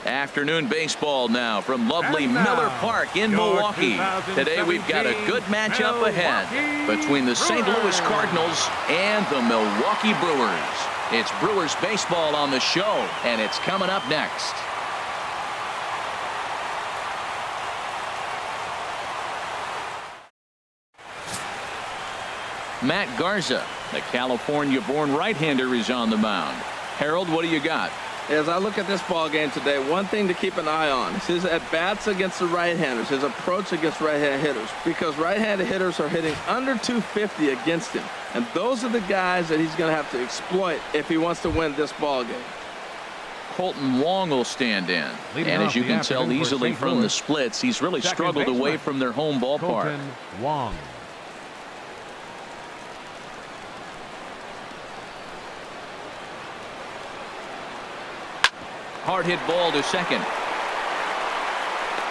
Afternoon baseball now from lovely Miller Park in Milwaukee. Today we've got a good matchup ahead between the St. Louis Cardinals and the Milwaukee Brewers. It's Brewers baseball on the show, and it's coming up next. Matt Garza, the California-born right-hander, is on the mound. Harold, what do you got? As I look at this ball game today, one thing to keep an eye on is his at-bats against the right-handers, his approach against right-handed hitters, because right-handed hitters are hitting under 250 against him, and those are the guys that he's going to have to exploit if he wants to win this ball game. Colton Wong will stand in, and as you can tell easily from the splits, he's really struggled away from their home ballpark. Wong. Hard hit ball to second.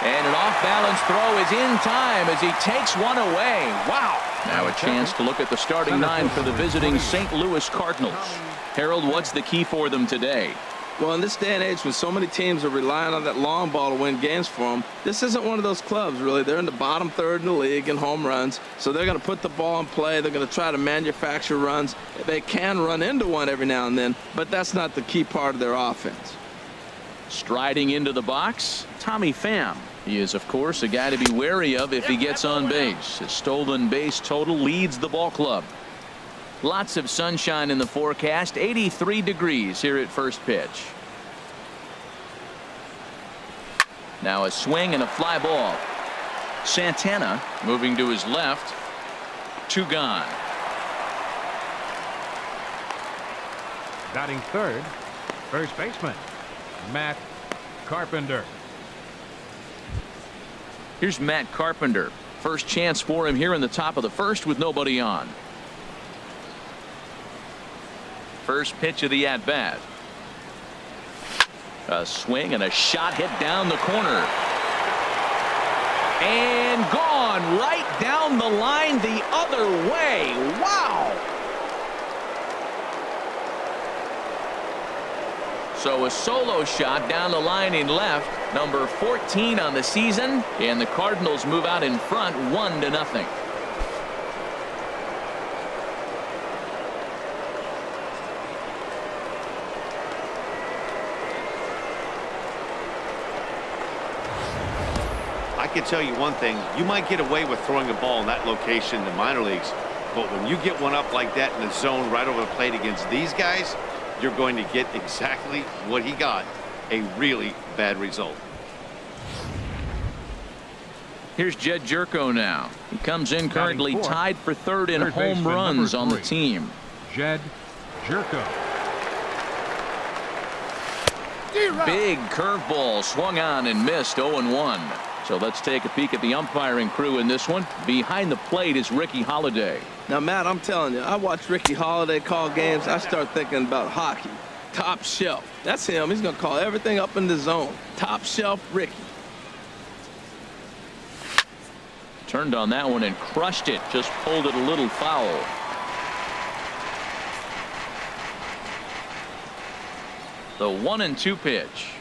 And an off-balance throw is in time as he takes one away. Wow. Now a chance to look at the starting nine for the visiting St. Louis Cardinals. Harold, what's the key for them today? Well, in this day and age when so many teams are relying on that long ball to win games for them, this isn't one of those clubs, really. They're in the bottom third in the league in home runs, so they're going to put the ball in play. They're going to try to manufacture runs. They can run into one every now and then, but that's not the key part of their offense. Striding into the box, Tommy Pham. He is, of course, a guy to be wary of if he gets on base. His stolen base total leads the ball club. Lots of sunshine in the forecast, 83 degrees here at first pitch. Now a swing and a fly ball. Santana moving to his left. Two gone. Batting third, first baseman Matt Carpenter. Here's Matt Carpenter. First chance for him here in the top of the first with nobody on. First pitch of the at-bat. A swing and a shot hit down the corner. And gone right down the line the other way. Wow. So a solo shot down the line in left, number 14 on the season, and the Cardinals move out in front 1-0. I can tell you one thing, you might get away with throwing a ball in that location in the minor leagues, but when you get one up like that in the zone right over the plate against these guys, you're going to get exactly what he got, a really bad result. Here's Jed Jerko now. He comes in currently tied for third in home runs on the team. Jed Jerko. Big curveball swung on and missed. 0-1. So let's take a peek at the umpiring crew in this one. Behind the plate is Ricky Holiday. Now, Matt, I'm telling you, I watch Ricky Holiday call games. I start thinking about hockey. Top shelf. That's him. He's going to call everything up in the zone. Top shelf Ricky. Turned on that one and crushed it. Just pulled it a little foul. The 1-2 pitch.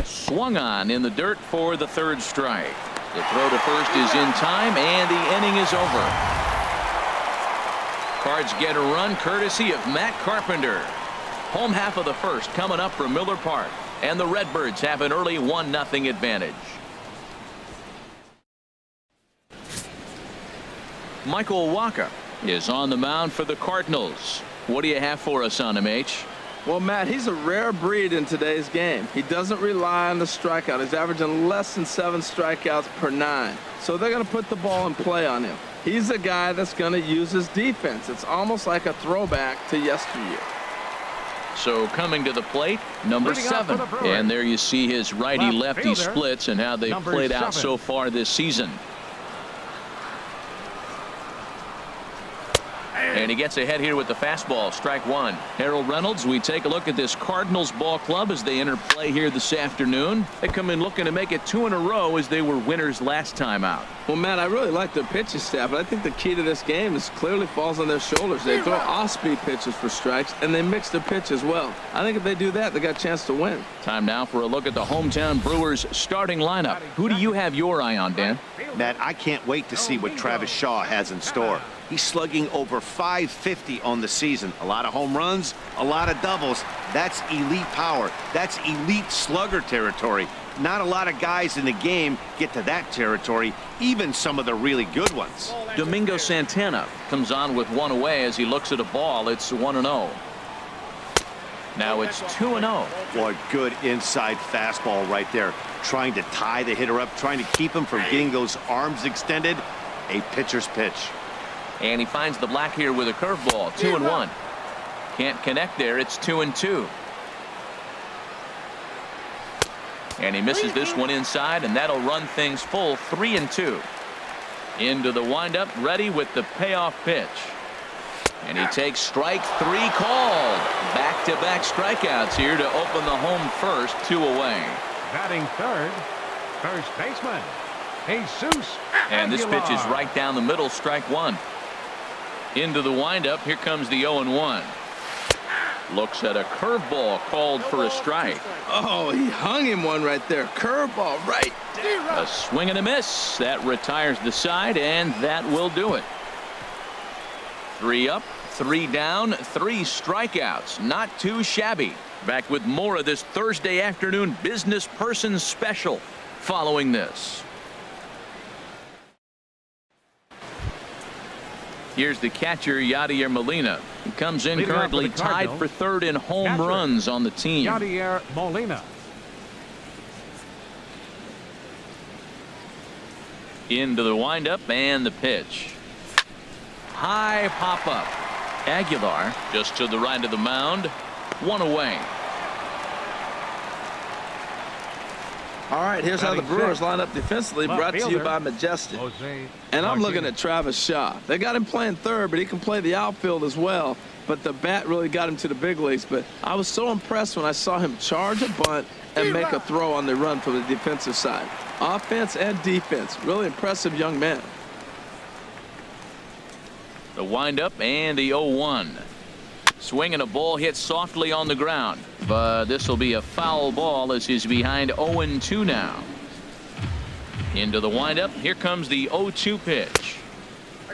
Swung on in the dirt for the third strike. The throw to first is in time, and the inning is over. Cards get a run courtesy of Matt Carpenter. Home half of the first coming up from Miller Park, and the Redbirds have an early 1-0 advantage. Michael Wacha is on the mound for the Cardinals. What do you have for us on him, H? Well, Matt, he's a rare breed in today's game. He doesn't rely on the strikeout. He's averaging less than 7 strikeouts per 9. So they're going to put the ball in play on him. He's a guy that's going to use his defense. It's almost like a throwback to yesteryear. So coming to the plate, number 7. And there you see his righty-lefty splits and how they've played out so far this season. And he gets ahead here with the fastball. Strike one. Harold Reynolds, we take a look at this Cardinals ball club as they enter play here this afternoon. They come in looking to make it 2 in a row as they were winners last time out. Well, Matt, I really like their pitching staff, but I think the key to this game is clearly falls on their shoulders. They throw off-speed pitches for strikes, and they mix their pitch as well. I think if they do that, they got a chance to win. Time now for a look at the hometown Brewers starting lineup. Who do you have your eye on, Dan? Matt, I can't wait to see what Travis Shaw has in store. He's slugging over .550 on the season. A lot of home runs, a lot of doubles. That's elite power. That's elite slugger territory. Not a lot of guys in the game get to that territory, even some of the really good ones. Domingo Santana comes on with one away as he looks at a ball. It's 1-0. Now it's 2-0. What good inside fastball right there. Trying to tie the hitter up, trying to keep him from getting those arms extended. A pitcher's pitch. And he finds the black here with a curveball. 2-1. Can't connect there. It's 2-2. And he misses this one inside, and that'll run things full. 3-2. Into the windup, ready with the payoff pitch. And he takes strike 3 called. Back-to-back strikeouts here to open the home first. 2 away. Batting third, first baseman, Jesus. And this pitch is right down the middle. Strike 1. Into the windup. Here comes the 0-1. Looks at a curveball called for a strike. Oh, he hung him one right there. Curveball right there. A swing and a miss. That retires the side, and that will do it. 3 up, 3 down, 3 strikeouts. Not too shabby. Back with more of this Thursday afternoon business person special following this. Here's the catcher, Yadier Molina. He comes in currently tied for third in home runs on the team. Yadier Molina. Into the windup and the pitch. High pop up. Aguilar just to the right of the mound. 1 away. All right, here's how the Brewers line up defensively, brought to you by Majestic. And I'm looking at Travis Shaw. They got him playing third, but he can play the outfield as well. But the bat really got him to the big leagues. But I was so impressed when I saw him charge a bunt and make a throw on the run from the defensive side. Offense and defense. Really impressive young man. The windup and the 0-1. Swing and a ball hit softly on the ground, but this will be a foul ball as he's behind 0-2 now. Into the windup. Here comes the 0-2 pitch.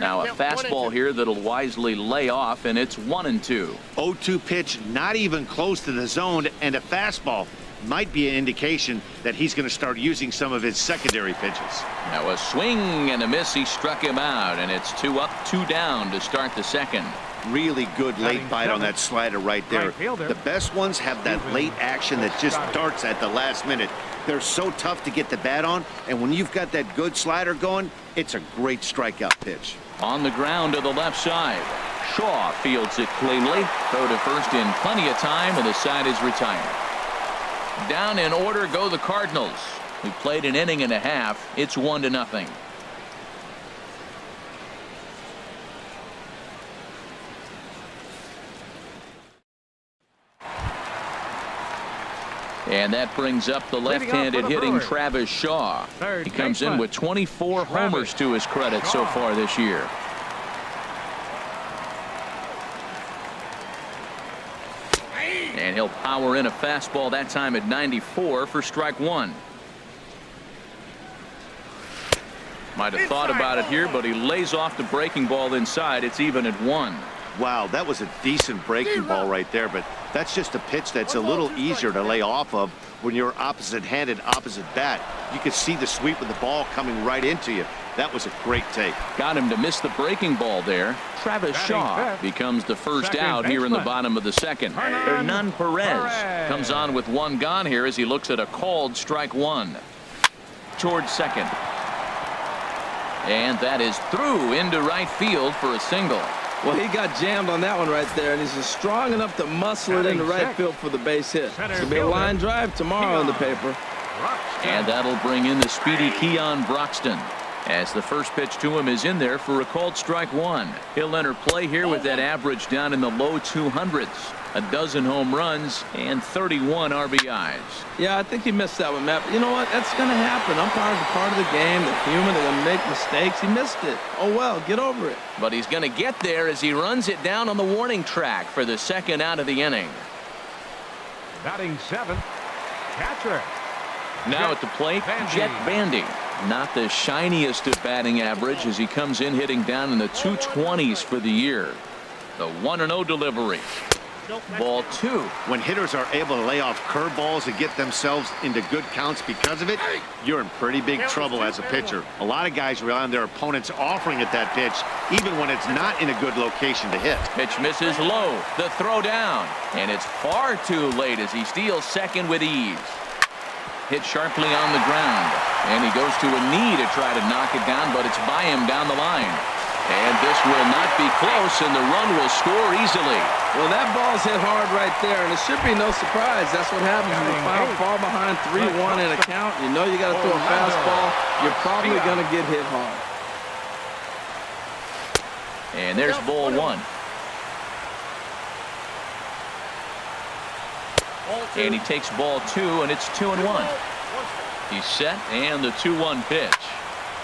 Now a fastball here that'll wisely lay off, and it's 1-2. 0-2 pitch, not even close to the zone, and a fastball might be an indication that he's going to start using some of his secondary pitches. Now a swing and a miss. He struck him out, and it's 2 up, 2 down to start the second. Really good late bite on that slider right there. The best ones have that late action that just darts at the last minute. They're so tough to get the bat on, and when you've got that good slider going, it's a great strikeout pitch. On the ground to the left side. Shaw fields it cleanly. Throw to first in plenty of time, and the side is retired. Down in order go the Cardinals. We played an inning and a half. It's 1-0. And that brings up the left-handed hitting Travis Shaw. He comes in with 24 homers to his credit so far this year. And he'll power in a fastball that time at 94 for strike 1. Might have thought about it here, but he lays off the breaking ball inside. It's even at 1. Wow, that was a decent breaking ball right there, but that's just a pitch that's a little easier to lay off of when you're opposite-handed, opposite bat. You could see the sweep of the ball coming right into you. That was a great take. Got him to miss the breaking ball there. Travis Shaw becomes the first out here in the bottom of the second. Hernan Perez comes on with 1 gone here as he looks at a called strike 1. Towards second. And that is through into right field for a single. Well, he got jammed on that one right there, and he's just strong enough to muscle it into right field for the base hit. It's going to be a line drive tomorrow in the paper. And that'll bring in the speedy Keon Broxton. as the first pitch to him is in there for a called strike one. He'll enter play here with that average down in the low 200s. A dozen home runs and 31 RBIs. Yeah, I think he missed that one, Matt. But you know what? That's going to happen. Umpires are part of the game. They're human. They're going to make mistakes. He missed it. Oh, well, get over it. But he's going to get there as he runs it down on the warning track for the second out of the inning. Batting seventh, catcher. Now at the plate, Jet Bandy. Not the shiniest of batting average as he comes in hitting down in the 220s for the year. The 1-0 delivery. Ball two. When hitters are able to lay off curveballs and get themselves into good counts because of it, you're in pretty big trouble as a pitcher. A lot of guys rely on their opponents offering at that pitch, even when it's not in a good location to hit. Pitch misses low. The throw down. And it's far too late as he steals second with ease. Hit sharply on the ground. And he goes to a knee to try to knock it down, but it's by him down the line. And this will not be close, and the run will score easily. Well, that ball's hit hard right there, and it should be no surprise. That's what happens when you fall behind 3-1 in a count. You know you got to throw a fastball. You're probably going to get hit hard. And there's ball one. And he takes ball two, and it's 2-1. He's set, and the 2-1 pitch.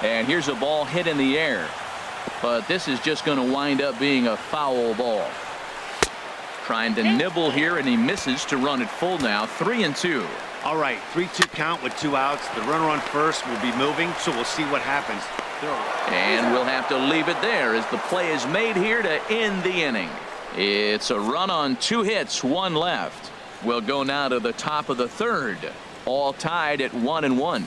And here's a ball hit in the air. But this is just going to wind up being a foul ball. Trying to nibble here, and he misses to run it full now. 3-2. All right, 3-2 count with 2 outs. The runner on first will be moving, so we'll see what happens. And we'll have to leave it there as the play is made here to end the inning. It's a run on 2 hits, 1 left. We'll go now to the top of the third. All tied at 1-1.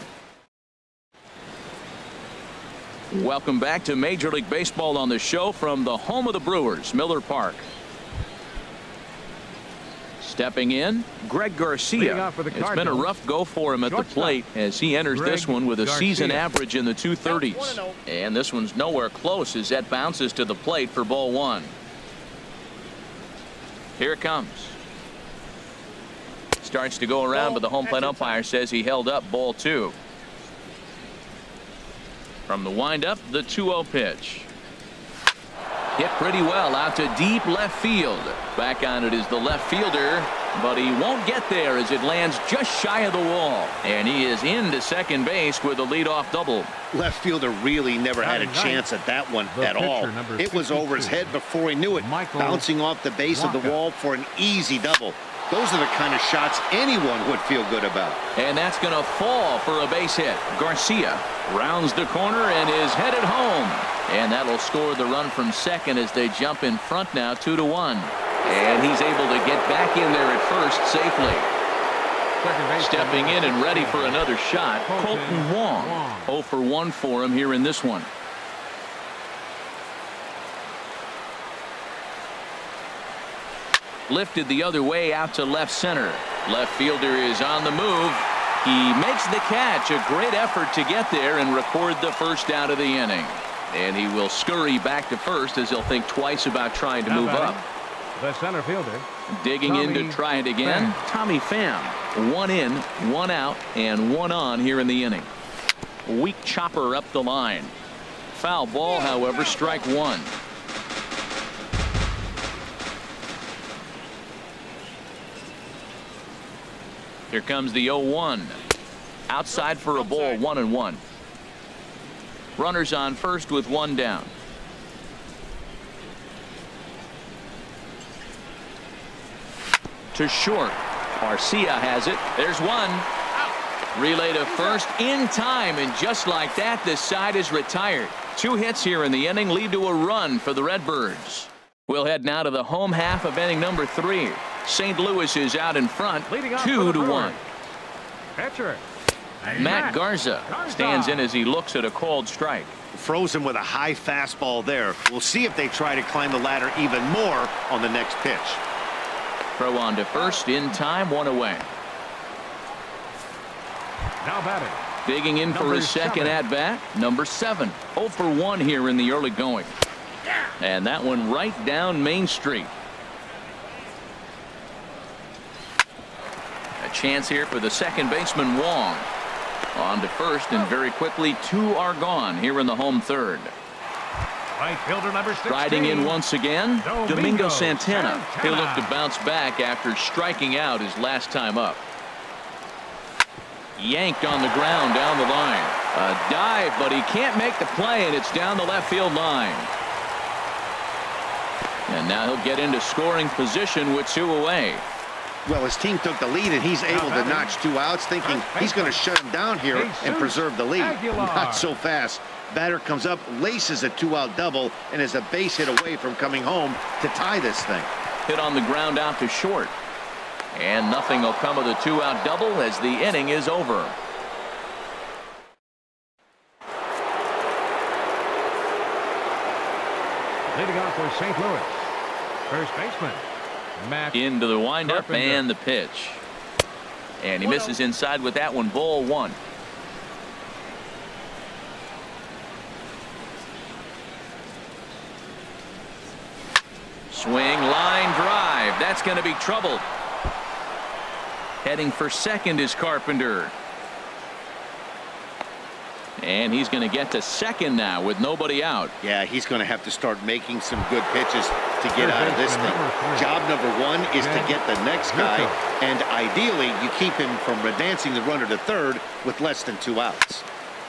Welcome back to Major League Baseball on the show from the home of the Brewers, Miller Park. Stepping in, Greg Garcia. It's been a rough go for him at the plate as he enters this one with a season average in the 230s. And this one's nowhere close as that bounces to the plate for ball one. Here it comes. Starts to go around, but the home plate umpire says he held up ball two. From the windup, the 2-0 pitch. Hit pretty well out to deep left field. Back on it is the left fielder, but he won't get there as it lands just shy of the wall. And he is into second base with a leadoff double. Left fielder really never had a chance at that one at all. It was over his head before he knew it, bouncing off the base of the wall for an easy double. Those are the kind of shots anyone would feel good about. And that's going to fall for a base hit. Garcia rounds the corner and is headed home. And that'll score the run from second as they jump in front now 2-1. And he's able to get back in there at first safely. Stepping in and ready for another shot, Colton Wong. 0 for 1 for him here in this one. Lifted the other way out to left center. Left fielder is on the move. He makes the catch. A great effort to get there and record the first out of the inning. And he will scurry back to first as he'll think twice about trying to move up. The center fielder. Digging in to try it again. Tommy Pham. 1 in, 1 out, and 1 on here in the inning. Weak chopper up the line. Foul ball, however, strike one. Here comes the 0-1. Outside for a ball, 1-1. Runners on first with 1 down. To short. Garcia has it. There's 1. Relay to first in time, and just like that, this side is retired. 2 hits here in the inning lead to a run for the Redbirds. We'll head now to the home half of inning number 3. St. Louis is out in front, 2-1. Pitcher. Matt Garza stands in as he looks at a called strike. Frozen with a high fastball there. We'll see if they try to climb the ladder even more on the next pitch. Throw on to first in time, 1 away. Now batting. Digging in for his second at bat, number 7. 0 for 1 here in the early going. And that one right down Main Street. A chance here for the second baseman Wong. On to first, and very quickly 2 are gone here in the home third. Right fielder number 16. Riding in once again, Domingo Santana. He'll look to Santana. bounce back after striking out his last time up. Yanked on the ground down the line. A dive, but he can't make the play, and it's down the left field line. And now he'll get into scoring position with 2 away. Well, his team took the lead, and he's able to notch 2 outs, thinking he's going to shut him down here and preserve the lead. Not so fast. Batter comes up, laces a 2-out double, and is a base hit away from coming home to tie this thing. Hit on the ground out to short. And nothing will come of the 2-out double as the inning is over. Leading off for St. Louis, first baseman Matt Into the windup Carpenter. and the pitch. And he misses inside with that one. Ball 1. Swing, line drive. That's going to be trouble. Heading for second is Carpenter. And he's going to get to second now with nobody out. Yeah, he's going to have to start making some good pitches to get out of this thing. Job number 1 is to get the next guy, and ideally you keep him from advancing the runner to third with less than 2 outs.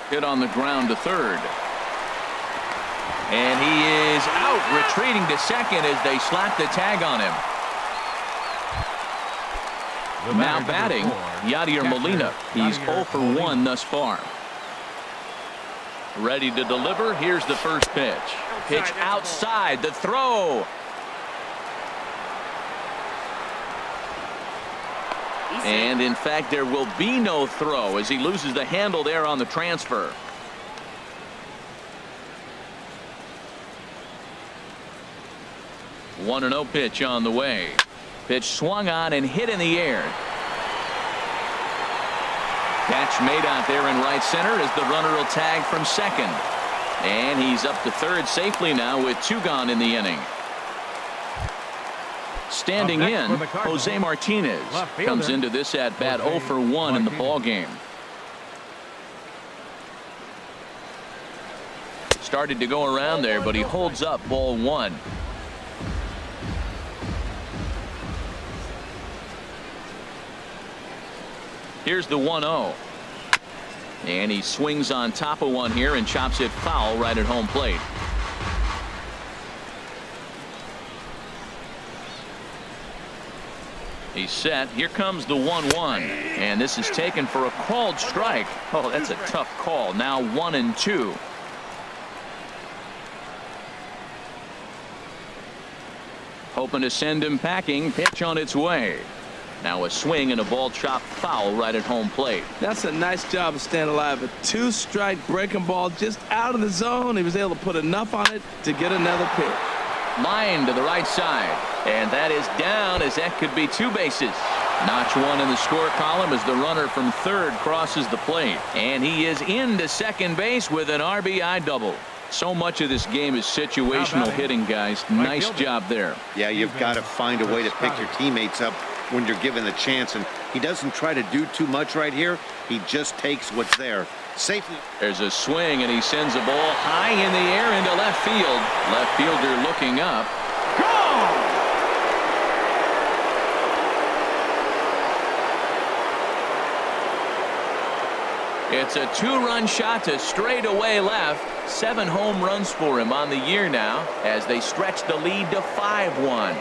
Hit on the ground to third. And he is out, retreating to second as they slap the tag on him. Now batting, Yadier Molina. He's 0 for 1 thus far. Ready to deliver. Here's the first pitch. Pitch outside. The throw. And in fact, there will be no throw as he loses the handle there on the transfer. One 1-0 pitch on the way. Pitch swung on and hit in the air. Catch made out there in right center as the runner will tag from second. And he's up to third safely now with 2 gone in the inning. Standing in, Jose Martinez comes into this at bat 0 for 1 in the ball game. Started to go around there, but he holds up ball 1. Here's the 1-0. And he swings on top of one here and chops it foul right at home plate. He's set. Here comes the 1-1. And this is taken for a called strike. Oh, that's a tough call. Now 1-2. Hoping to send him packing. Pitch on its way. Now a swing and a ball chopped foul right at home plate. That's a nice job of staying alive. A 2-strike breaking ball just out of the zone. He was able to put enough on it to get another pitch. Line to the right side. And that is down as that could be 2 bases. Notch 1 in the score column as the runner from third crosses the plate. And he is into second base with an RBI double. So much of this game is situational hitting, guys. Nice job there. Yeah, you've got to find a way to pick your teammates up when you're given the chance, and he doesn't try to do too much right here. He just takes what's there safely. There's a swing, and he sends a ball high in the air into left field. Left fielder looking up. Gone! It's a 2-run shot to straightaway left. 7 home runs for him on the year now as they stretch the lead to 5-1.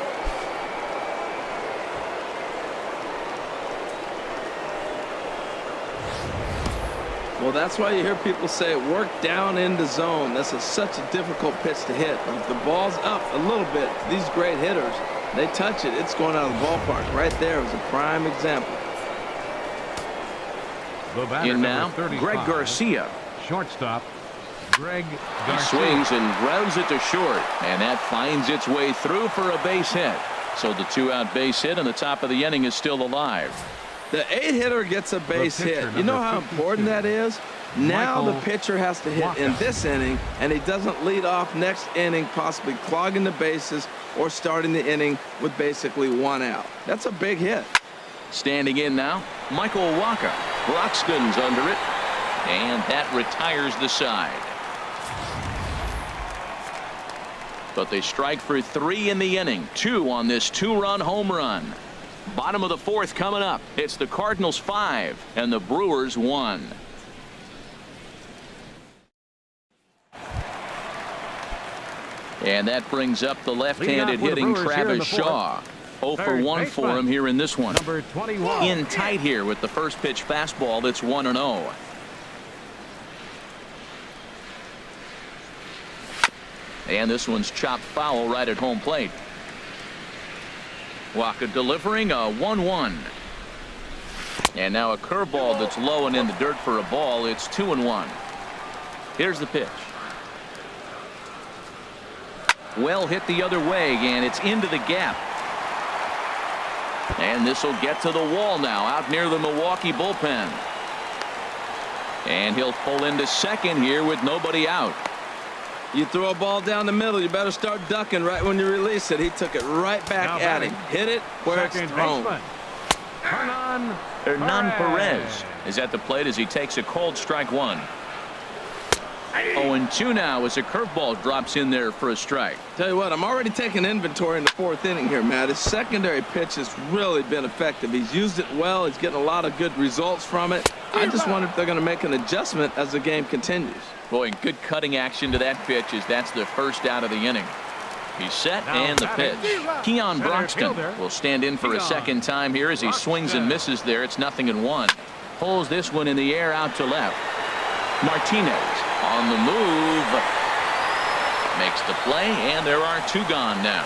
Well, that's why you hear people say work down in the zone. This is such a difficult pitch to hit. If the ball's up a little bit, these great hitters, they touch it, it's going out of the ballpark. Right there was a prime example. In now, Greg Garcia. Shortstop, Greg Garcia. He swings and grounds it to short, and that finds its way through for a base hit. So the 2-out base hit, and the top of the inning is still alive. The 8-hitter gets a base hit. You know how important that is? Now the pitcher has to hit in this inning, and he doesn't lead off next inning, possibly clogging the bases or starting the inning with basically 1 out. That's a big hit. Standing in now, Michael Wacha. Broxton's under it. And that retires the side. But they strike for 3 in the inning. 2 on this 2-run home run. Bottom of the 4th coming up. It's the Cardinals 5 and the Brewers 1. And that brings up the left-handed hitting Travis Shaw. 0 for 1 for him here in this one. Number 21. In tight here with the first pitch fastball that's 1-0. And this one's chopped foul right at home plate. Waka delivering a 1-1. And now a curveball that's low and in the dirt for a ball. It's 2-1. Here's the pitch. Well hit the other way, and it's into the gap. And this will get to the wall now out near the Milwaukee bullpen. And he'll pull into second here with nobody out. You throw a ball down the middle, you better start ducking right when you release it. He took it right back Now at him. Hit it where it's thrown. Hernan Perez is at the plate as he takes a cold strike 1. 0-2 now as a curveball drops in there for a strike. Tell you what, I'm already taking inventory in the 4th inning here, Matt. His secondary pitch has really been effective. He's used it well. He's getting a lot of good results from it. I just wonder if they're going to make an adjustment as the game continues. Boy, good cutting action to that pitch as that's the first out of the inning. He's set and the pitch. Keon Broxton will stand in for a second time here as he swings and misses there. It's 0-1. Pulls this one in the air out to left. Martinez on the move. Makes the play, and there are 2 gone now.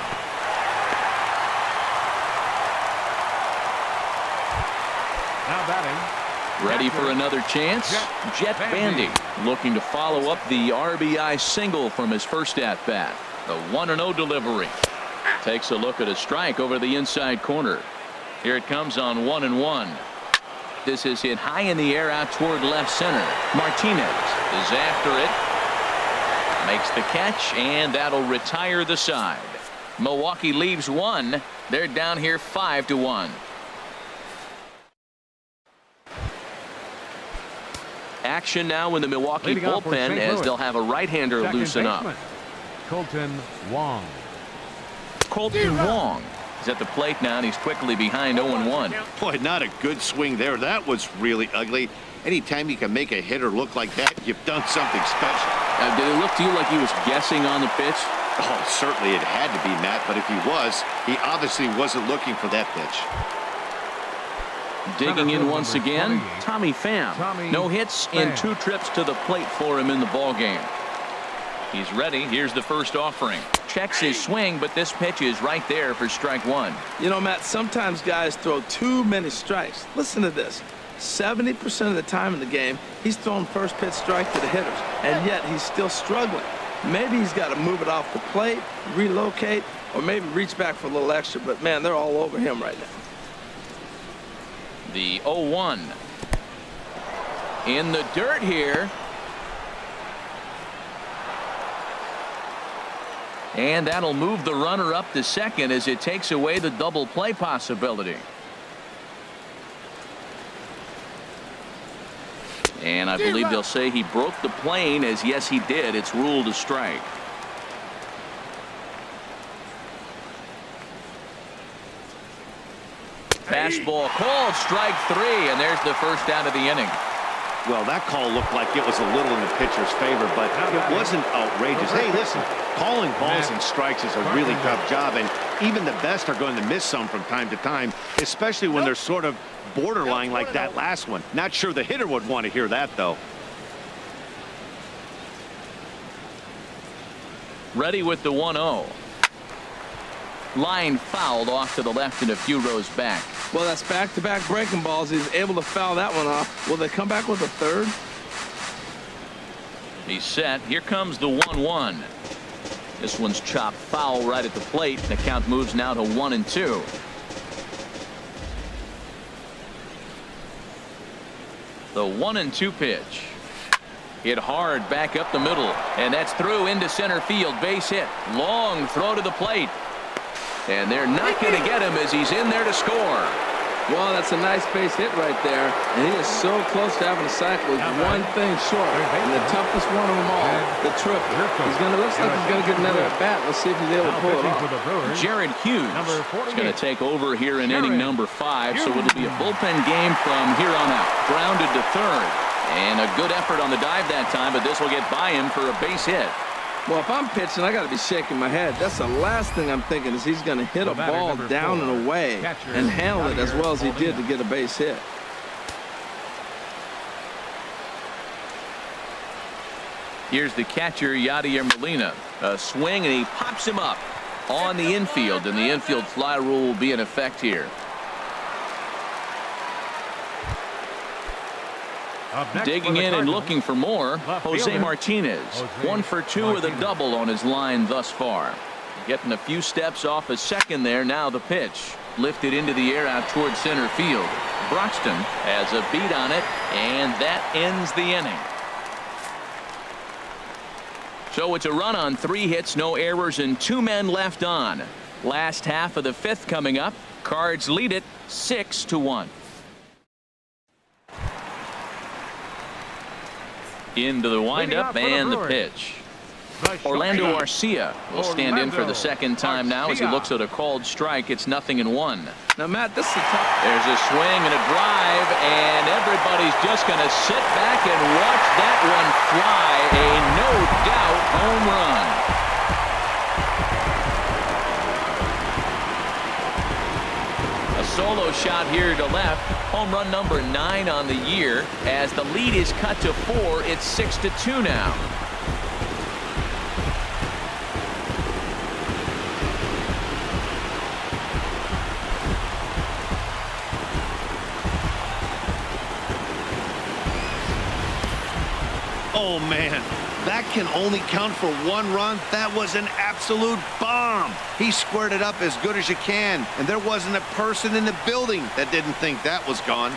Now batting. Ready for another chance. Jet Bandy looking to follow up the RBI single from his first at-bat. The 1-0 delivery. Takes a look at a strike over the inside corner. Here it comes on 1-1. This is hit high in the air out toward left center. Martinez is after it. Makes the catch, and that'll retire the side. Milwaukee leaves 1. They're down here 5-1. Action now in the Milwaukee bullpen as they'll have a right-hander loosen up. Colton Wong. Colton Wong is at the plate now, and he's quickly behind 0-1. Boy, not a good swing there. That was really ugly. Anytime you can make a hitter look like that, you've done something special. Did it look to you like he was guessing on the pitch? Oh, certainly it had to be, Matt, but if he was, he obviously wasn't looking for that pitch. Digging in once again, Tommy Pham. No hits in 2 trips to the plate for him in the ballgame. He's ready. Here's the first offering. Checks his swing, but this pitch is right there for strike 1. You know, Matt, sometimes guys throw too many strikes. Listen to this. 70% of the time in the game, he's throwing first pitch strike to the hitters, and yet he's still struggling. Maybe he's got to move it off the plate, relocate, or maybe reach back for a little extra, but man, they're all over him right now. The 0-1 in the dirt here. And that'll move the runner up to second as it takes away the double play possibility. And I believe they'll say he broke the plane, as yes he did. It's ruled a strike. Fastball called, strike 3, and there's the first out of the inning. Well, that call looked like it was a little in the pitcher's favor, but it wasn't outrageous. Hey, listen, calling balls and strikes is a really tough job, and even the best are going to miss some from time to time, especially when they're sort of borderline like that last one. Not sure the hitter would want to hear that, though. Ready with the 1-0. Line fouled off to the left and a few rows back. Well, that's back-to-back breaking balls. He's able to foul that one off. Will they come back with a third? He's set. Here comes the 1-1. This one's chopped foul right at the plate. The count moves now to 1-2. The 1-2 pitch. Hit hard back up the middle, and that's through into center field. Base hit. Long throw to the plate. And they're not going to get him as he's in there to score. Well, that's a nice base hit right there, and he is so close to having a cycle. He's one thing short, and the toughest one of them all, the triple. Looks like he's going to get another at bat. Let's see if he's able to pull it off. Jared Hughes is going to take over here in inning number 5, so it'll be a bullpen game from here on out. Grounded to third, and a good effort on the dive that time, but this will get by him for a base hit. Well, if I'm pitching, I got to be shaking my head. That's the last thing I'm thinking is he's going to hit a ball down and away and handle it as well as he did to get a base hit. Here's the catcher, Yadier Molina. A swing, and he pops him up on the infield, and the infield fly rule will be in effect here. Digging in and looking for more, Jose Martinez. 1 for 2 with a double on his line thus far. Getting a few steps off a second there. Now the pitch. Lifted into the air out towards center field. Broxton has a beat on it, and that ends the inning. So it's a run on 3 hits, no errors, and 2 men left on. Last half of the 5th coming up. Cards lead it 6-1. Into the windup and the pitch. Orlando Arcia will stand in for the second time now as he looks at a called strike. It's 0-1. Now, Matt, this is tough. There's a swing and a drive, and everybody's just going to sit back and watch that one fly. A no-doubt home run. A solo shot here to left. Home run number 9 on the year. As the lead is cut to 4, it's 6-2 now. Oh, man. That can only count for 1 run. That was an absolute bomb. He squared it up as good as you can, and there wasn't a person in the building that didn't think that was gone.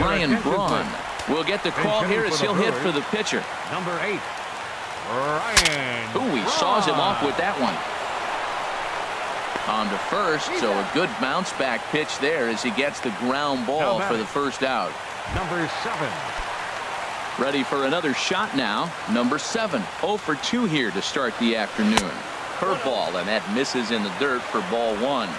Ryan Braun will get the call here as he'll hit for the pitcher. Number 8, Ryan. Ooh, he saws him off with that one. On to first, so a good bounce back pitch there as he gets the ground ball for the first out. Number 7. Ready for another shot now. Number 7. 0 for 2 here to start the afternoon. Curveball, and that misses in the dirt for ball 1.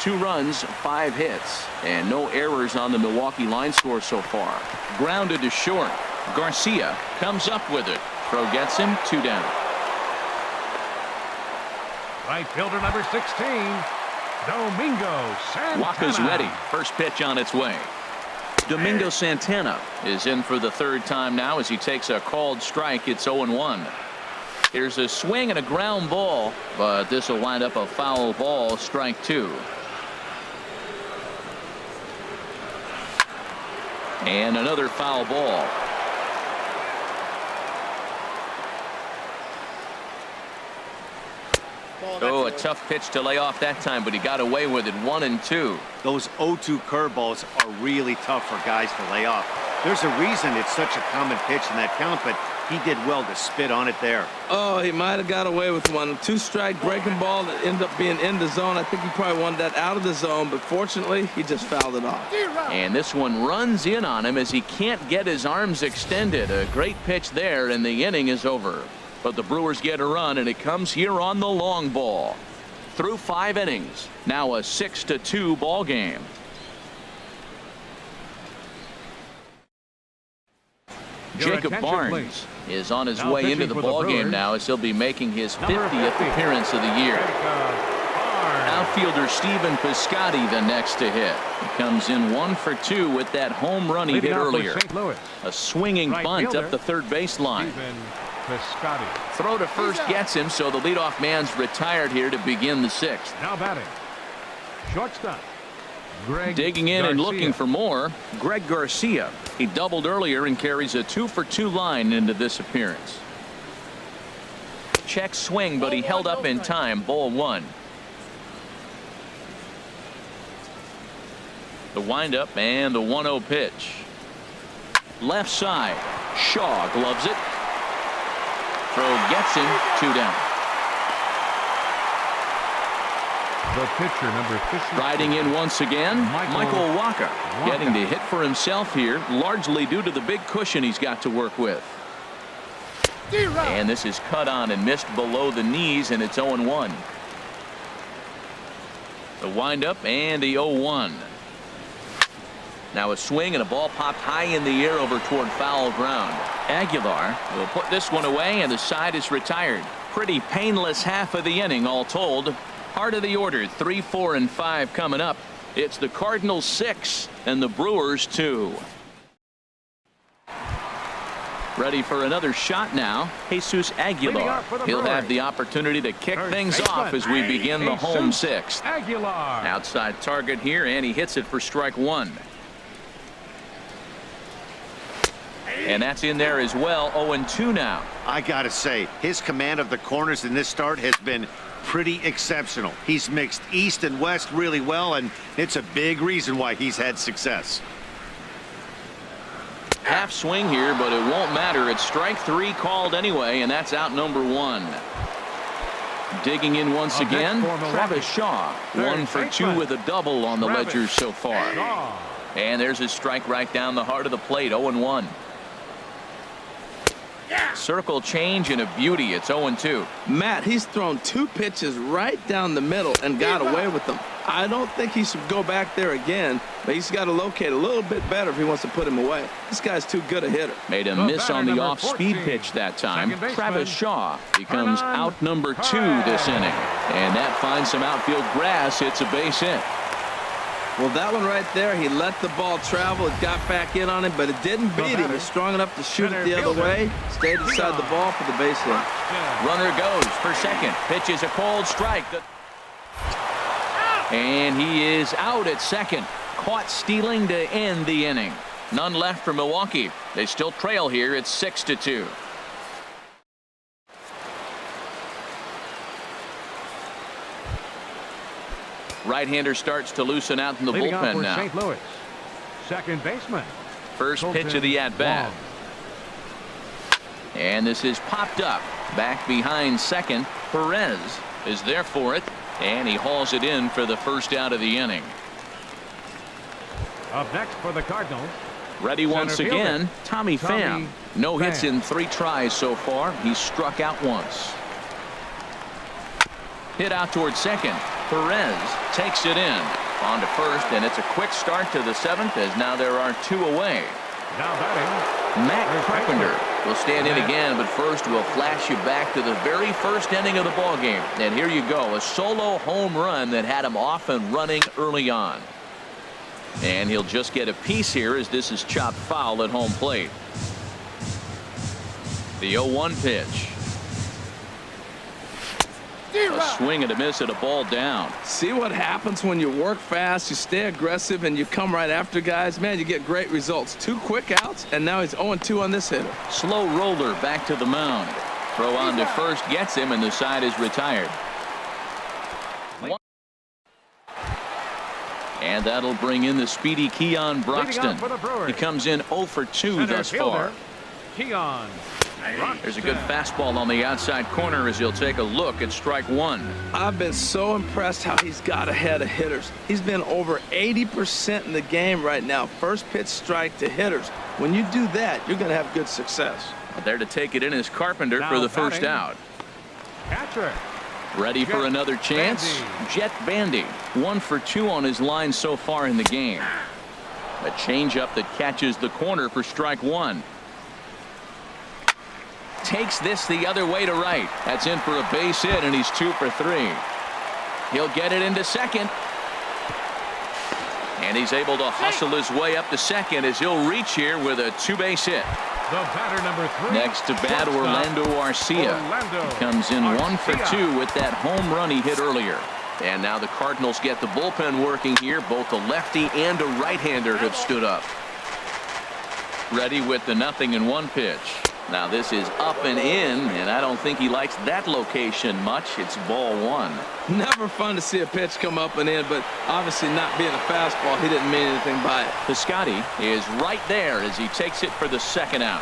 2 runs, 5 hits, and no errors on the Milwaukee line score so far. Grounded to short. Garcia comes up with it. Throw gets him, 2 down. Right fielder number 16, Domingo Santana. Waka's ready. First pitch on its way. Domingo Santana is in for the 3rd time now as he takes a called strike. It's 0-1. Here's a swing and a ground ball, but this will wind up a foul ball. Strike 2. And another foul ball. Oh, a tough pitch to lay off that time, but he got away with it. 1-2. Those 0-2 curveballs are really tough for guys to lay off. There's a reason it's such a common pitch in that count, but he did well to spit on it there. Oh, he might have got away with one. 2-strike breaking ball that ended up being in the zone. I think he probably wanted that out of the zone, but fortunately, he just fouled it off. And this one runs in on him as he can't get his arms extended. A great pitch there, and the inning is over. But the Brewers get a run, and it comes here on the long ball. Through 5 innings, now a 6-2 ball game. Jacob Barnes is on his way into the ball game now as he'll be making his 50th appearance of the year. Outfielder Stephen Piscotty the next to hit. He comes in 1 for 2 with that home run he hit earlier. A swinging bunt up the third baseline. Throw to first gets him, so the leadoff man's retired here to begin the 6th. Now batting, shortstop. Digging in and looking for more, Greg Garcia. He doubled earlier and carries a 2 for 2 line into this appearance. Check swing, but he held up in time. Ball 1. The windup and the 1-0 pitch. Left side. Shaw gloves it. Throw gets him, 2 down. The pitcher, number 50. Riding in once again, Michael Wacha. Getting to hit for himself here, largely due to the big cushion he's got to work with. And this is cut on and missed below the knees, and it's 0-1. The windup and the 0-1. Now a swing and a ball popped high in the air over toward foul ground. Aguilar will put this one away, and the side is retired. Pretty painless half of the inning all told. Heart of the order, 3, 4, and 5 coming up. It's the Cardinals 6 and the Brewers 2. Ready for another shot now, Jesus Aguilar. He'll have the opportunity to kick things off as we begin the home 6th. Aguilar. Outside target here, and he hits it for strike 1. And that's in there as well. 0-2 now. I gotta say, his command of the corners in this start has been pretty exceptional. He's mixed east and west really well, and it's a big reason why he's had success. Half swing here, but it won't matter. It's strike 3 called anyway, and that's out number 1. Digging in once again, Travis Shaw. 1 for 2 with a double on the ledger so far. And there's a strike right down the heart of the plate. 0-1. Circle change and a beauty. It's 0-2. Matt, he's thrown 2 pitches right down the middle and got away with them. I don't think he should go back there again, but he's got to locate a little bit better if he wants to put him away. This guy's too good a hitter. Made a miss on the off-speed pitch that time. Travis Shaw becomes out number 2 this inning. And that finds some outfield grass. It's a base hit. Well, that one right there, he let the ball travel. It got back in on him, but it didn't beat him. He's strong enough to shoot it the other way. Stayed inside the ball for the base hit. Runner goes for second. Pitches a cold strike. And he is out at second. Caught stealing to end the inning. None left for Milwaukee. They still trail here. It's 6-2. Right-hander starts to loosen out in the bullpen now. St. Louis, second baseman. First pitch of the at-bat. And this is popped up. Back behind second. Perez is there for it. And he hauls it in for the first out of the inning. Up next for the Cardinals. Ready once again, Tommy Pham. No hits in 3 tries so far. He's struck out once. Hit out towards second. Perez takes it in. On to first, and it's a quick start to the 7th as now there are 2 away. Now batting, Matt Carpenter will stand in again, but first we'll flash you back to the very first inning of the ball game. And here you go, a solo home run that had him off and running early on. And he'll just get a piece here as this is chopped foul at home plate. The 0-1 pitch. A swing and a miss at a ball down. See what happens when you work fast, you stay aggressive, and you come right after guys? Man, you get great results. 2 quick outs, and now he's 0-2 on this hitter. Slow roller back to the mound. Throw on to first gets him, and the side is retired. And that'll bring in the speedy Keon Broxton. He comes in 0 for 2 thus far. Keon. There's a good fastball on the outside corner as he'll take a look at strike 1. I've been so impressed how he's got ahead of hitters. He's been over 80% in the game right now. First pitch strike to hitters. When you do that, you're going to have good success. There to take it in is Carpenter for the first out. Catcher. Ready for another chance? Jet Bandy. 1 for 2 on his line so far in the game. A changeup that catches the corner for strike 1. Takes this the other way to right. That's in for a base hit, and he's 2 for 3. He'll get it into second. And he's able to hustle his way up to second as he'll reach here with a 2-base hit. The batter number 3. Next to bat, Orlando Arcia. He comes in 1 for 2 with that home run he hit earlier. And now the Cardinals get the bullpen working here. Both a lefty and a right-hander have stood up. Ready with the 0-1 pitch. Now this is up and in, and I don't think he likes that location much. It's ball 1. Never fun to see a pitch come up and in, but obviously not being a fastball, he didn't mean anything by it. Piscotty is right there as he takes it for the second out.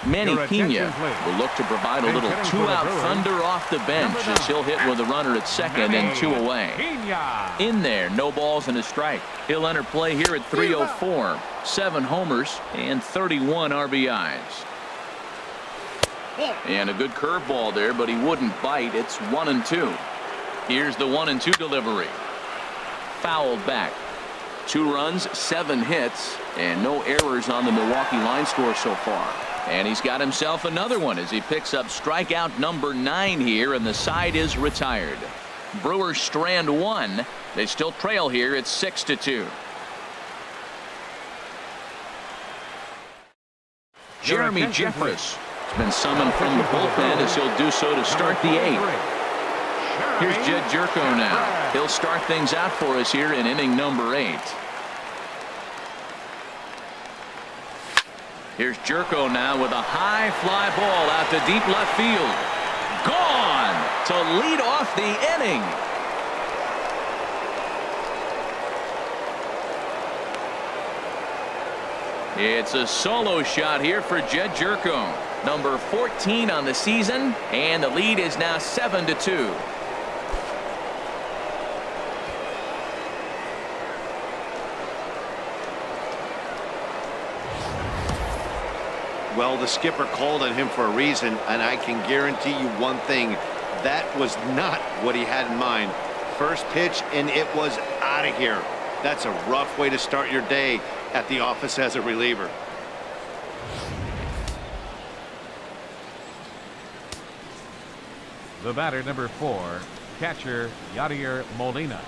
Manny Your Pena attention, please. will look to provide a little Hitting for the two-out Brewers, thunder off the bench number as he'll hit with a runner at second and 2 away. Pena. In there, no balls and a strike. He'll enter play here at 304. 7 homers and 31 RBIs. And a good curveball there, but he wouldn't bite. It's 1-2. Here's the 1-2 delivery. Fouled back. 2 runs, 7 hits, and no errors on the Milwaukee line score so far. And he's got himself another one as he picks up strikeout number 9 here, and the side is retired. Brewers strand 1. They still trail here at 6-2. Jeremy Jeffress has been summoned from the bullpen as he'll do so to start the 8th. Here's Jed Jerko now. He'll start things out for us here in inning number 8. Here's Jerko now with a high fly ball out to deep left field. Gone to lead off the inning. It's a solo shot here for Jed Jerko. Number 14 on the season, and the lead is now 7-2. Well, the skipper called on him for a reason, and I can guarantee you one thing. That was not what he had in mind. First pitch, and it was out of here. That's a rough way to start your day at the office as a reliever. The batter, number 4, catcher Yadier Molina.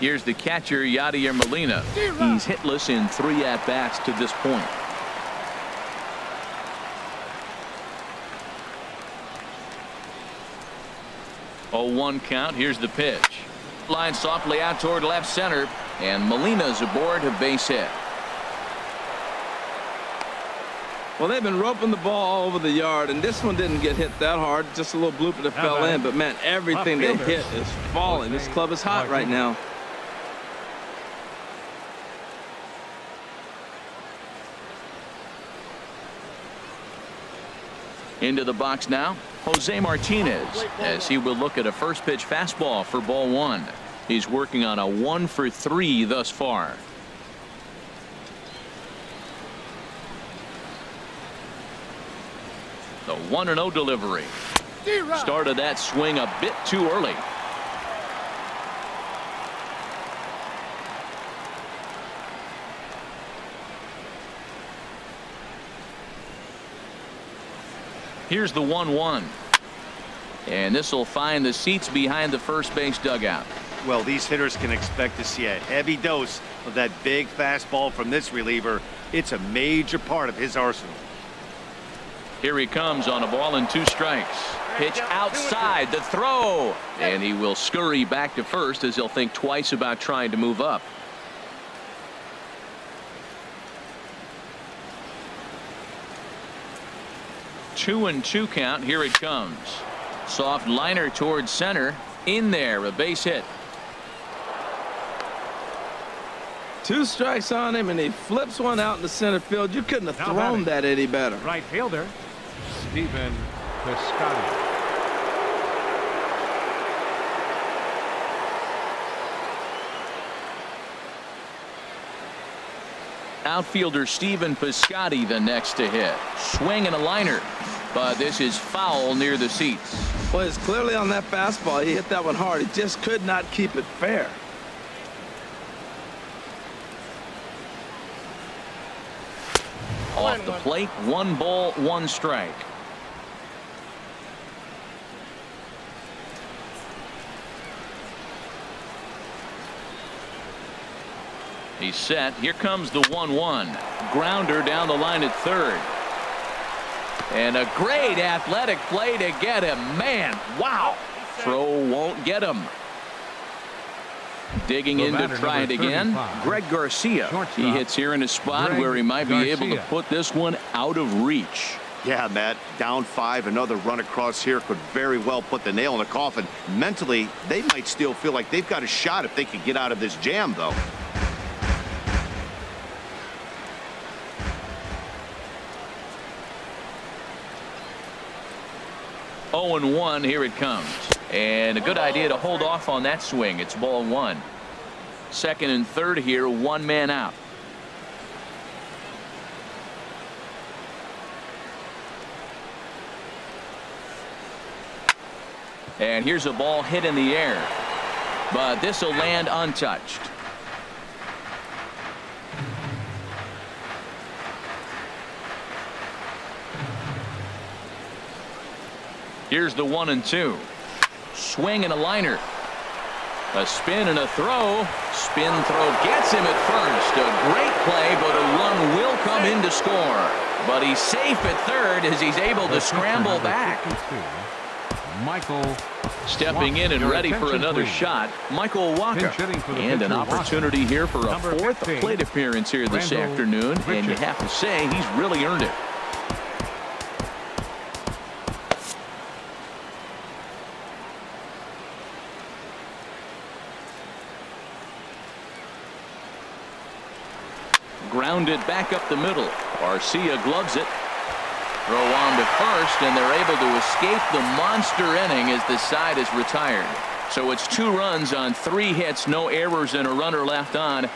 Here's the catcher, Yadier Molina. He's hitless in 3 at-bats to this point. Oh, 1 count. Here's the pitch. Line softly out toward left center, and Molina's aboard a base hit. Well, they've been roping the ball all over the yard, and this one didn't get hit that hard. Just a little blooper that fell in, but man, everything they hit is falling. This club is hot right now. Into the box now, Jose Martinez, as he will look at a first pitch fastball for ball 1. He's working on a 1 for 3 thus far. The 1-0 delivery. Started that swing a bit too early. Here's the 1-1. And this will find the seats behind the first base dugout. Well, these hitters can expect to see a heavy dose of that big fastball from this reliever. It's a major part of his arsenal. Here he comes on a ball and 2 strikes. Pitch outside, the throw. And he will scurry back to first as he'll think twice about trying to move up. Two and 2 count. Here it comes. Soft liner towards center. In there, a base hit. 2 strikes on him, and he flips one out in the center field. You couldn't have thrown that any better. Right fielder, Stephen Piscotty. Outfielder Stephen Piscotty the next to hit. Swing and a liner, but this is foul near the seats. Well, it's clearly on that fastball. He hit that one hard. He just could not keep it fair. Off the plate, 1 ball, 1 strike. He's set. Here comes the 1-1. Grounder down the line at third. And a great athletic play to get him. Man, wow. Throw won't get him. Digging in to try it again. Greg Garcia. He hits here in a spot where he might be able to put this one out of reach. Yeah, Matt, down 5, another run across here could very well put the nail in the coffin. Mentally, they might still feel like they've got a shot if they can get out of this jam, though. 0-1. Here it comes. And a good idea to hold off on that swing. It's ball one. Second and third here, one man out. And here's a ball hit in the air, but this will land untouched. Here's the 1-2. Swing and a liner. A spin and a throw. Spin throw gets him at first. A great play, but a run will come in to score. But he's safe at third as he's able to scramble back. Michael stepping in and ready for another shot, Michael Walker. And an opportunity here for a fourth plate appearance here this afternoon. And you have to say he's really earned it. Grounded back up the middle. Garcia gloves it. Throw on to first, and they're able to escape the monster inning as the side is retired. So it's 2 runs on 3 hits, no errors, and a runner left on.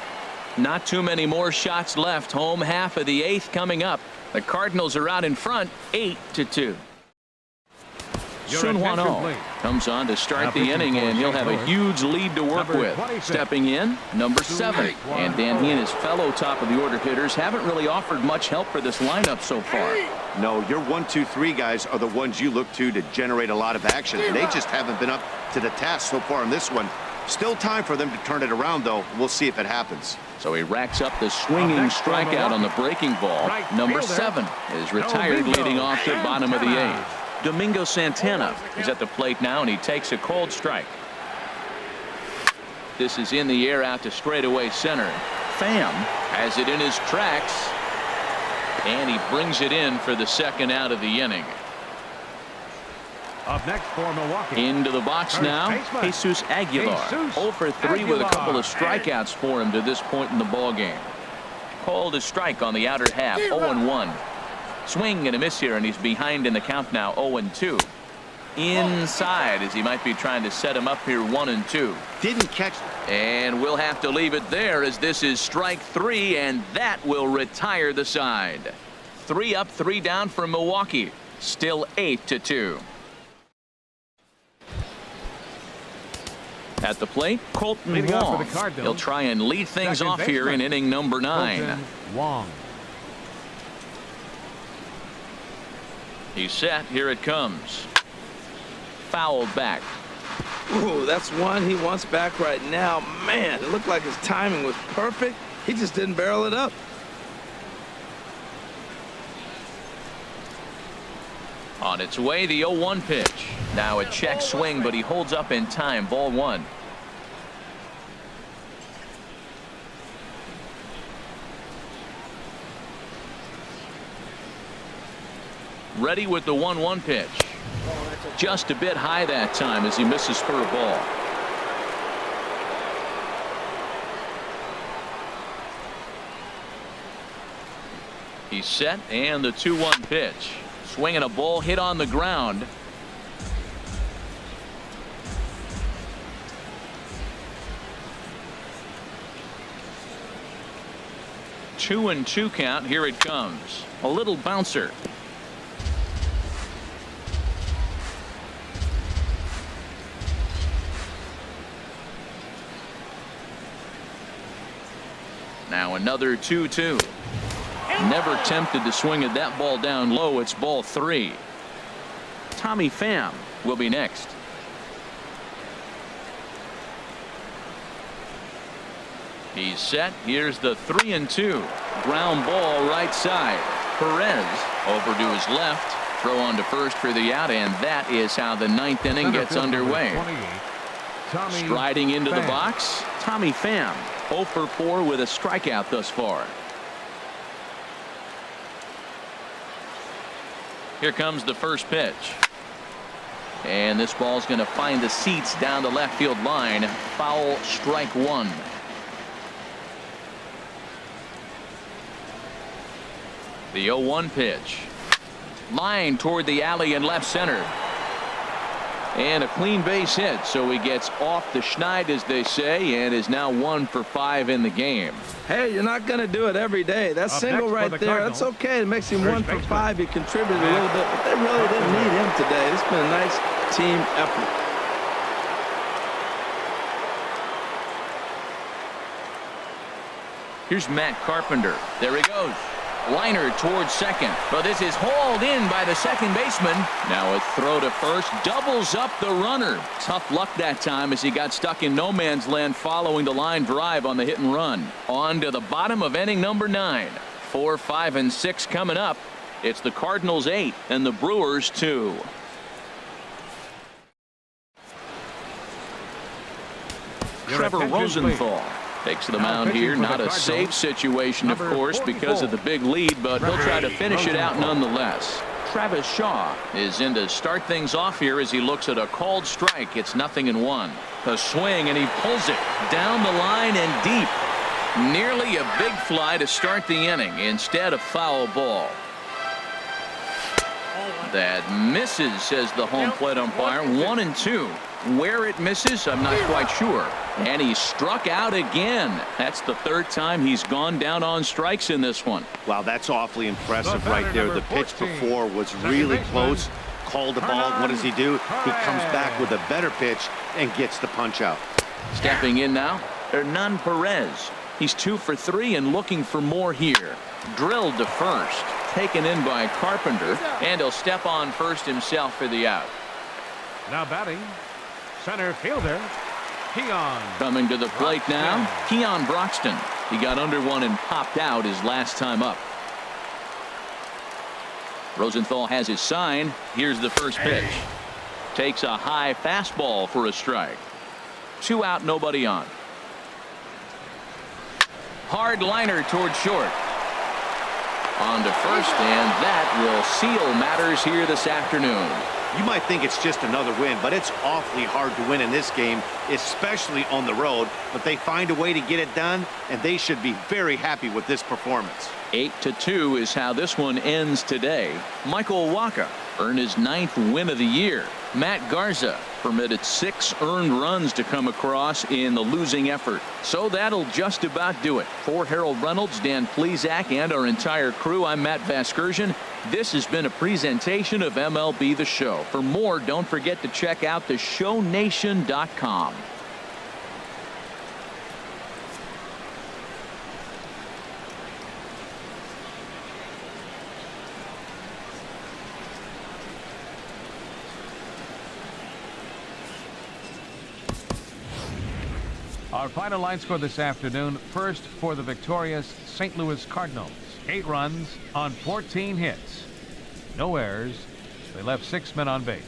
Not too many more shots left. Home half of the 8th coming up. The Cardinals are out in front, 8-2. Sun Hwan Oh comes on to start the inning, and he'll have a huge lead to work with. Stepping in, number 7. And Dan, he and his fellow top of the order hitters haven't really offered much help for this lineup so far. No, your 1, 2, 3 guys are the ones you look to generate a lot of action. They just haven't been up to the task so far in this one. Still time for them to turn it around, though. We'll see if it happens. So he racks up the swinging strikeout on the breaking ball. Number 7 is retired, leading off the bottom of the 8th. Domingo Santana is at the plate now, and he takes a cold strike. This is in the air out to straightaway center. Pham has it in his tracks, and he brings it in for the second out of the inning. Up next for Milwaukee. Into the box now, Jesus Aguilar. 0 for 3 with a couple of strikeouts for him to this point in the ball game. Called a strike on the outer half. 0-1. Swing and a miss here, and he's behind in the count now. 0-2. Inside as he might be trying to set him up here. 1-2. Didn't catch. And we'll have to leave it there as this is strike 3, and that will retire the side. 3 up, 3 down for Milwaukee. Still 8-2. At the plate, Colton Wong. He'll try and lead things off here in inning number 9. Wong. He's set. Here it comes. Fouled back. Ooh, that's one he wants back right now. Man, it looked like his timing was perfect. He just didn't barrel it up. On its way, the 0-1 pitch. Now a check swing, but he holds up in time. Ball 1. Ready with the 1-1 pitch. Just a bit high that time as he misses for a ball. He's set, and the 2-1 pitch. Swinging a ball hit on the ground. Two and 2 count. Here it comes. A little bouncer. Now another 2-2. Never tempted to swing at that ball down low. It's ball 3. Tommy Pham will be next. He's set. Here's the 3-2. Ground ball right side. Perez over to his left. Throw on to first for the out, and that is how the 9th inning gets underway. Striding into the box, Tommy Pham. 0 for 4 with a strikeout thus far. Here comes the first pitch. And this ball's going to find the seats down the left field line. Foul, strike 1. The 0-1 pitch. Line toward the alley in left center. And a clean base hit, so he gets off the schneid, as they say, and is now 1 for 5 in the game. Hey, you're not going to do it every day. That single right there, that's okay. It makes him 1 for 5. He contributed a little bit, but they really didn't need him today. It's been a nice team effort. Here's Matt Carpenter. There he goes. Liner towards second, but this is hauled in by the second baseman. Now a throw to first, doubles up the runner. Tough luck that time as he got stuck in no man's land following the line drive on the hit and run. On to the bottom of inning number 9. 4, 5, and 6 coming up. It's the Cardinals 8 and the Brewers 2. Trevor Rosenthal takes to the mound here. Not a safe situation, of course, because of the big lead, but he'll try to finish it out nonetheless. Travis Shaw is in to start things off here as he looks at a called strike. It's 0-1. A swing, and he pulls it down the line and deep. Nearly a big fly to start the inning. Instead, a foul ball. That misses, says the home plate umpire. 1-2. Where it misses, I'm not quite sure. And he struck out again. That's the third time he's gone down on strikes in this one. Wow, that's awfully impressive right there. The pitch before was really close. Called the ball. What does he do? He comes back with a better pitch and gets the punch out. Stepping in now, Hernan Perez. He's 2 for 3 and looking for more here. Drilled to first. Taken in by Carpenter. And he'll step on first himself for the out. Now batting, center fielder, Keon. Coming to the plate now, Keon Broxton. He got under one and popped out his last time up. Rosenthal has his sign. Here's the first pitch. Takes a high fastball for a strike. 2 out, nobody on. Hard liner toward short. On to first, and that will seal matters here this afternoon. You might think it's just another win, but it's awfully hard to win in this game, especially on the road. But they find a way to get it done, and they should be very happy with this performance. 8-2 is how this one ends today. Michael Wacha earned his 9th win of the year. Matt Garza permitted 6 earned runs to come across in the losing effort. So that'll just about do it. For Harold Reynolds, Dan Plesac, and our entire crew, I'm Matt Vasgersian. This has been a presentation of MLB The Show. For more, don't forget to check out theshownation.com. Our final line score this afternoon. First for the victorious St. Louis Cardinals. 8 runs on 14 hits. No errors. They left 6 men on base.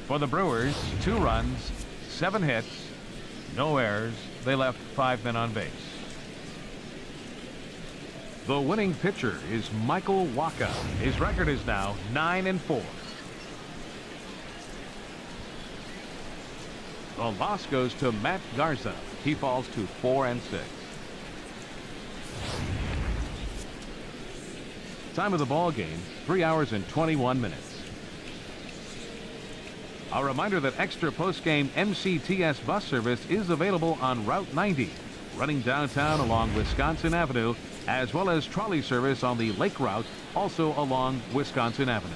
For the Brewers, 2 runs, 7 hits. No errors. They left 5 men on base. The winning pitcher is Michael Wacha. His record is now 9-4. The loss goes to Matt Garza. He falls to 4-6. Time of the ball game, 3 hours and 21 minutes. A reminder that extra post-game MCTS bus service is available on Route 90, running downtown along Wisconsin Avenue, as well as trolley service on the Lake Route, also along Wisconsin Avenue.